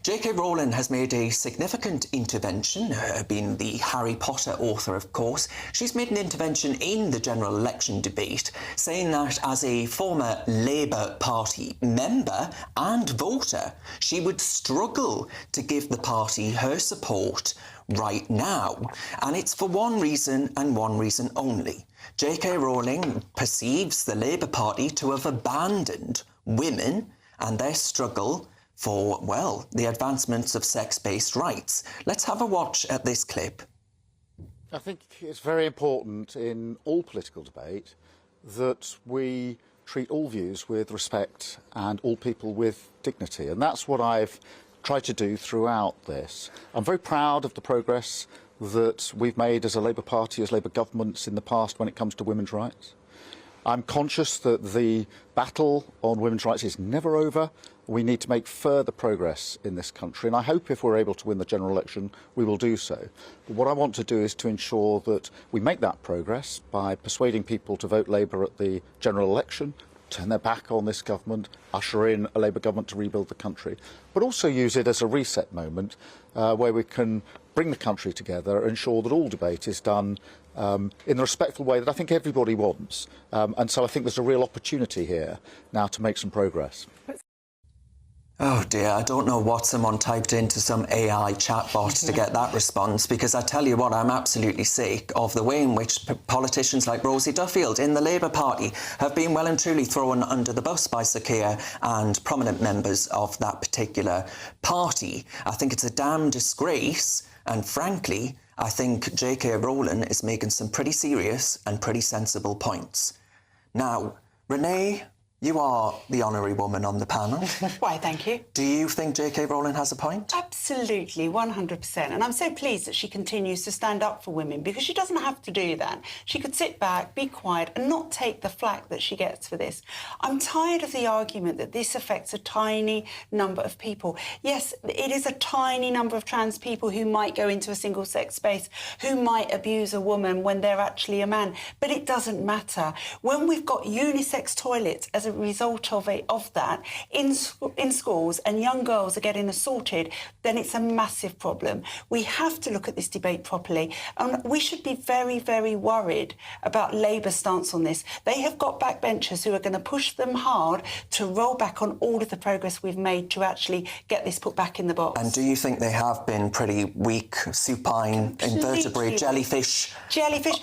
J.K. Rowling has made a significant intervention, being the Harry Potter author, of course. She's made an intervention in the general election debate, saying that as a former Labour Party member and voter, she would struggle to give the party her support right now. And it's for one reason and one reason only. J.K. Rowling perceives the Labour Party to have abandoned women and their struggle for, well, the advancements of sex-based rights. Let's have a watch at this clip. I think it's very important in all political debate that we treat all views with respect and all people with dignity. And that's what I've tried to do throughout this. I'm very proud of the progress that we've made as a Labour Party, as Labour governments in the past when it comes to women's rights. I'm conscious that the battle on women's rights is never over. We need to make further progress in this country, and I hope if we're able to win the general election, we will do so. But what I want to do is to ensure that we make that progress by persuading people to vote Labour at the general election, turn their back on this government, usher in a Labour government to rebuild the country, but also use it as a reset moment where we can bring the country together, ensure that all debate is done in the respectful way that I think everybody wants. And so I think there's a real opportunity here now to make some progress. Oh dear, I don't know what someone typed into some AI chatbot to get that response, because I tell you what, I'm absolutely sick of the way in which politicians like Rosie Duffield in the Labour Party have been well and truly thrown under the bus by Sir Keir and prominent members of that particular party. I think it's a damn disgrace, and frankly, I think J.K. Rowling is making some pretty serious and pretty sensible points. Now, Renee, you are the honorary woman on the panel. Why, thank you. Do you think J.K. Rowling has a point? Absolutely, 100%. And I'm so pleased that she continues to stand up for women, because she doesn't have to do that. She could sit back, be quiet, and not take the flack that she gets for this. I'm tired of the argument that this affects a tiny number of people. Yes, it is a tiny number of trans people who might go into a single-sex space, who might abuse a woman when they're actually a man. But it doesn't matter. When we've got unisex toilets as a result of that in schools, and young girls are getting assaulted, then it's a massive problem. We have to look at this debate properly, and we should be very, very worried about Labour's stance on this. They have got backbenchers who are going to push them hard to roll back on all of the progress we've made to actually get this put back in the box. And do you think they have been pretty weak, supine, invertebrate, jellyfish?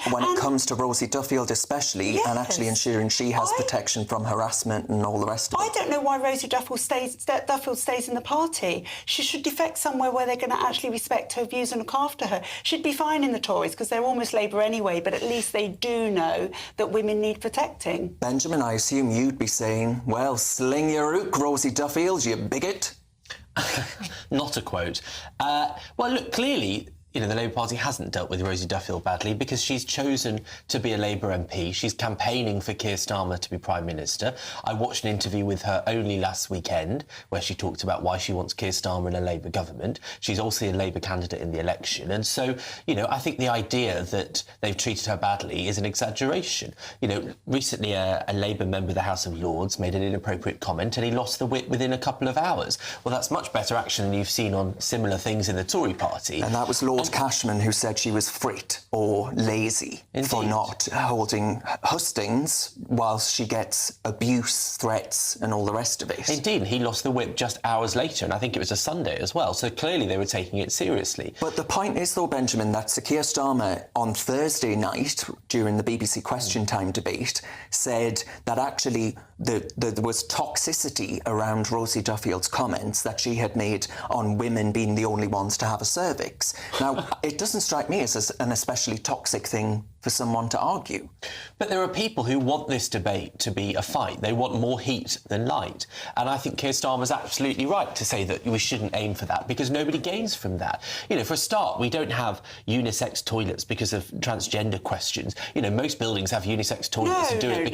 When it comes to Rosie Duffield especially, yes, and actually ensuring she has protection from harassment and all the rest of it. I don't know why Rosie Duffield stays in the party. She should defect somewhere where they're going to actually respect her views and look after her. She'd be fine in the Tories, because they're almost Labour anyway, but at least they do know that women need protecting. Benjamin, I assume you'd be saying, well, sling your ook, Rosie Duffield, you bigot. Not a quote. Well, look, clearly, you know, the Labour Party hasn't dealt with Rosie Duffield badly, because she's chosen to be a Labour MP. She's campaigning for Keir Starmer to be Prime Minister. I watched an interview with her only last weekend where she talked about why she wants Keir Starmer in a Labour government. She's also a Labour candidate in the election. And so, you know, I think the idea that they've treated her badly is an exaggeration. You know, recently a Labour member of the House of Lords made an inappropriate comment and he lost the whip within a couple of hours. Well, that's much better action than you've seen on similar things in the Tory party. And that was Lord Cashman, who said she was frit or lazy for not holding hustings whilst she gets abuse, threats and all the rest of it. Indeed, and he lost the whip just hours later, and I think it was a Sunday as well, so clearly they were taking it seriously. But the point is, though, Benjamin, that Sir Keir Starmer on Thursday night during the BBC Question Time debate said that actually there was toxicity around Rosie Duffield's comments that she had made on women being the only ones to have a cervix. Now, it doesn't strike me as an especially toxic thing for someone to argue. But there are people who want this debate to be a fight. They want more heat than light. And I think Keir Starmer's absolutely right to say that we shouldn't aim for that, because nobody gains from that. You know, for a start, we don't have unisex toilets because of transgender questions. You know, most buildings have unisex toilets and do it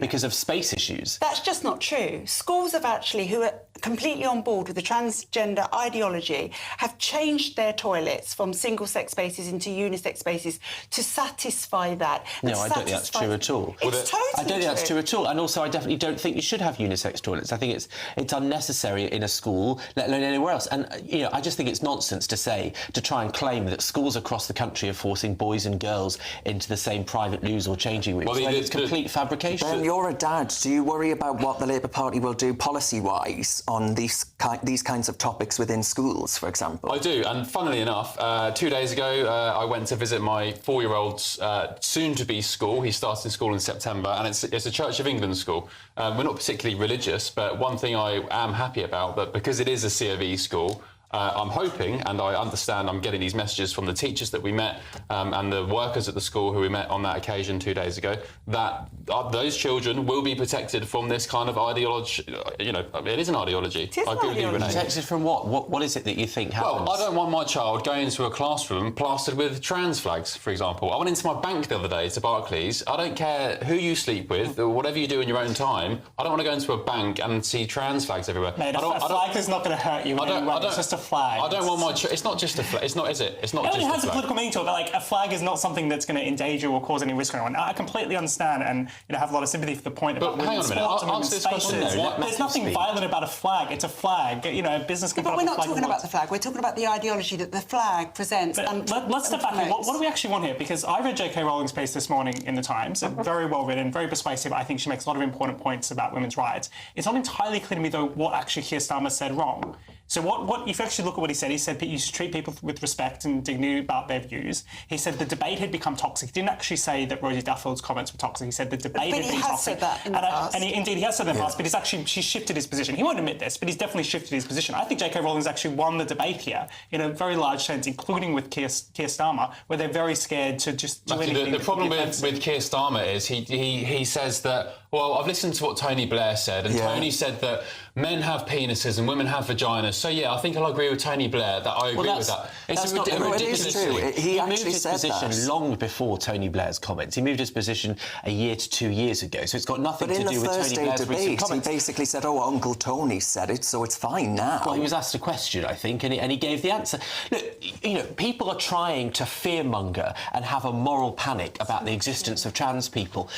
because of space issues. That's just not true. Schools have actually, who are completely on board with the transgender ideology, have changed their toilets from single-sex spaces into unisex spaces to satisfy satisfy that. And No, I don't think that's true at all. It's totally I don't think that's true. true at all. And also, I definitely don't think you should have unisex toilets. I think it's unnecessary in a school, let alone anywhere else. And, I just think it's nonsense to try and claim that schools across the country are forcing boys and girls into the same private loos or changing rooms. Well, It's complete fabrication. Ben, you're a dad. Do you worry about what the Labour Party will do policy-wise on these kinds of topics within schools, for example? I do, and funnily enough, 2 days ago I went to visit my 4-year-old's soon-to-be school. He starts in school in September, and it's a Church of England school. We're not particularly religious, but one thing I am happy about, that because it is a C of E school, I'm hoping, and I understand I'm getting these messages from the teachers that we met and the workers at the school who we met on that occasion 2 days ago, that those children will be protected from this kind of ideology. It is an ideology. It is I an agree with you, ideology. Renee. Protected from what? What is it that you think happens? Well, I don't want my child going into a classroom plastered with trans flags, for example. I went into my bank the other day to Barclays. I don't care who you sleep with or whatever you do in your own time. I don't want to go into a bank and see trans flags everywhere. Mate, a flag is not going to hurt you in any way. It's just a flag. I don't want my... It's not just a flag. It's not, is it? It's not It just only a has a flag. political meaning to it, but like a flag is not something that's going to endanger or cause any risk for anyone. I completely understand and have a lot of sympathy for the point about But hang on women's a minute, sports and answer women's this question spaces. then. There's nothing violent about a flag. It's a flag. A business can But put we're up a not flag. talking about the flag. We're talking about the ideology that the flag presents. But let's step back here. What do we actually want here? Because I read J.K. Rowling's piece this morning in the Times. Very well written, very persuasive. I think she makes a lot of important points about women's rights. It's not entirely clear to me, though, what actually Keir Starmer said wrong. So if you actually look at what he said that you should treat people with respect and dignity about their views. He said the debate had become toxic. He didn't actually say that Rosie Duffield's comments were toxic. He said the debate had been toxic. But he has said that in the past. And indeed, he has said that in the past, but she's shifted his position. He won't admit this, but he's definitely shifted his position. I think J.K. Rowling's actually won the debate here in a very large sense, including with Keir Starmer, where they're very scared to just do anything. The problem with Keir Starmer is he says that, well, I've listened to what Tony Blair said, and Tony said that men have penises and women have vaginas. So, yeah, I think I'll agree with Tony Blair that I agree with that. It's a ridiculous true. thing. He moved actually his said position that. long before Tony Blair's comments. He moved his position a year to 2 years ago, so it's got nothing But to in do the with Tony Thursday Blair's recent debate, he comments. basically said, Uncle Tony said it, so it's fine now. Well, he was asked a question, I think, and he gave the answer. Look, people are trying to fearmonger and have a moral panic about the existence of trans people.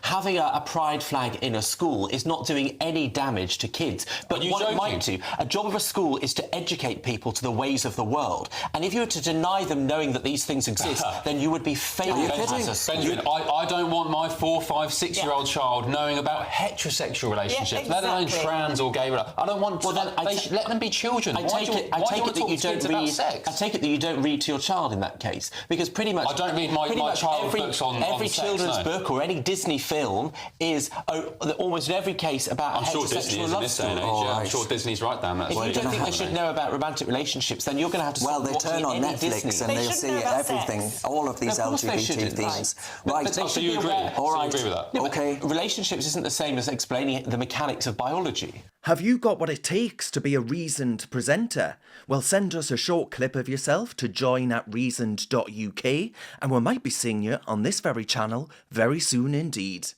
Having a pride flag in a school is not doing any damage to kids. But what it might do, a job of a school is to educate people to the ways of the world. And if you were to deny them knowing that these things exist, then you would be failing as a school. Benjamin, I don't want my 4, 5, 6-year-old child knowing about heterosexual relationships, let alone trans or gay. I don't want. Let them be children. I take it that you don't read. I take it that you don't read to your child in that case, because pretty much I don't read my child books on every sex, children's no. book or any Disney film is almost in every case about I'm a sure heterosexual Disney is in love this day and age. story. I'm sure Disney's right down that. If you don't think they should know about romantic relationships, then you're going to have to Well, stop they watching turn on any Netflix Disney. and they'll see everything, all of these Of course they LGBT shouldn't. themes. But they So should you be agree? aware. So All you right. agree with that? Yeah, but Okay. relationships isn't the same as explaining the mechanics of biology. Have you got what it takes to be a reasoned presenter? Well, send us a short clip of yourself to join@reasoned.uk and we might be seeing you on this very channel very soon indeed.